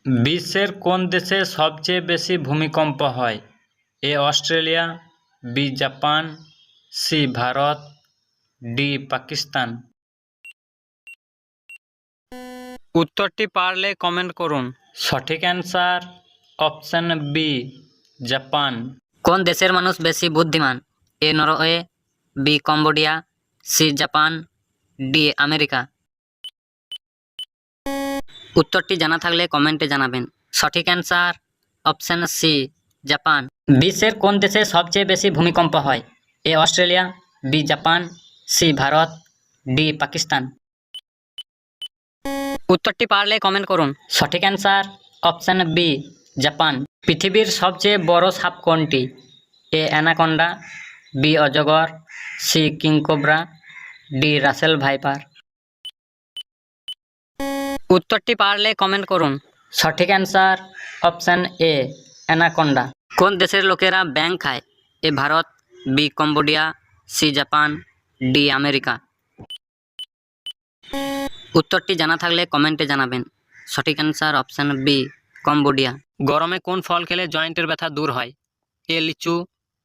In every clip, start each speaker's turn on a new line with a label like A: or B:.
A: বিশ্বের কোন দেশে সবচেয়ে বেশি ভূমিকম্প হয়? A Australia, B Japan, C Bharat, D Pakistan. উত্তরটি পারলে কমেন্ট করুন। সঠিক অ্যান্সার অপশন বি জাপান।
B: কোন দেশের মানুষ বেশি বুদ্ধিমান? A Norway, B Cambodia, C Japan, D America. উত্তরটি জানা থাকলে কমেন্টে জানাবেন। সঠিক অ্যান্সার অপশন সি জাপান। বিশ্বের কোন দেশে সবচেয়ে বেশি ভূমিকম্প হয়? A Australia, B Japan, C Bharat, D Pakistan. উত্তরটি পারলে কমেন্ট করুন। সঠিক অ্যান্সার অপশন বি জাপান। পৃথিবীর সবচেয়ে বড় সাপ কোনটি? এ অ্যানাকোন্ডা, বি অজগর, C king cobra, D Russell viper. উত্তরটি পারলে কমেন্ট করুন। সঠিক অ্যান্সার অপশন এ অ্যানাকোন্ডা। কোন দেশের লোকেরা ব্যাঙ খায়? A Bharat, B Cambodia, C Japan, D America. উত্তরটি জানা থাকলে কমেন্টে জানাবেন। সঠিক অ্যান্সার অপশন বি কম্বোডিয়া। গরমে কোন ফল খেলে জয়েন্টের ব্যথা দূর হয়? এ লিচু,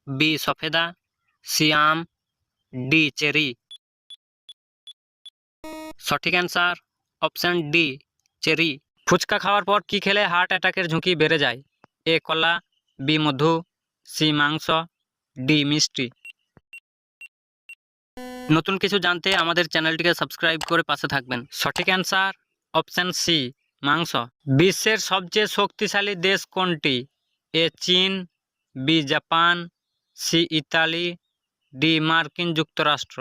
B: বি সফেদা, সি আম, ডি চেরি। সঠিক answer option D cherry. Fuchka খাওয়ার পর কি খেলে হার্ট অ্যাটাকের ঝুঁকি বেড়ে যায়? এ কলা, বি মধু, সি মাংস, ডি মিষ্টি। নতুন কিছু জানতে আমাদের চ্যানেলটিকে সাবস্ক্রাইব করে পাশে থাকবেন। সঠিক অ্যান্সার অপশন সি মাংস। বিশ্বের সবচেয়ে শক্তিশালী দেশ কোনটি? এ চীন, B Japan, C Italy, D মার্কিন যুক্তরাষ্ট্র।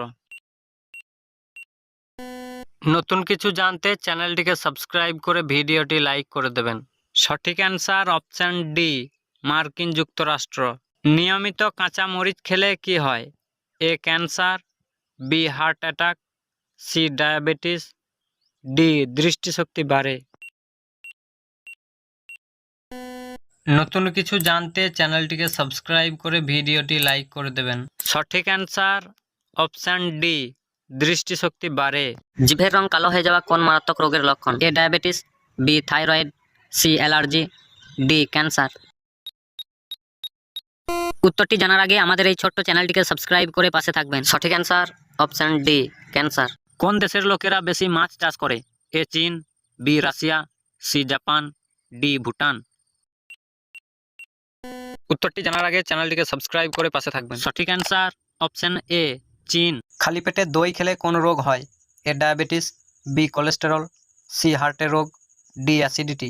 B: নতুন কিছু জানতে চ্যানেলটিকে সাবস্ক্রাইব করে ভিডিওটি লাইক করে দেবেন। সঠিক অ্যান্সার অপশন ডি মার্কিন যুক্তরাষ্ট্র। নিয়মিত কাঁচা মরিচ খেলে কি হয়? A cancer, B heart attack, C diabetes, D দৃষ্টিশক্তি বাড়ে। নতুন কিছু জানতে চ্যানেলটিকে সাবস্ক্রাইব করে ভিডিওটি লাইক করে দেবেন। সঠিক অ্যান্সার অপশন ডি দৃষ্টিশক্তি বাড়ে। জিভের রং কালো হয়ে যাওয়া কোন মারাত্মক রোগের লক্ষণ? A diabetes, B thyroid, C allergy, D cancer. উত্তরটি জানার আগে আমাদের এই ছোট্ট চ্যানেলটিকে সাবস্ক্রাইব করে পাশে থাকবেন। সঠিক অ্যান্সার অপশন ডি ক্যান্সার। কোন দেশের লোকেরা বেশি মাছ চাষ করে? এ চীন, B Russia, C Japan, D Bhutan. উত্তরটি জানার আগে চ্যানেলটিকে সাবস্ক্রাইব করে পাশে থাকবেন। সঠিক অ্যান্সার অপশন এ চীন। খালি পেটে দই খেলে কোন রোগ হয়? A diabetes, B cholesterol, C হার্টের রোগ, ডি অ্যাসিডিটি।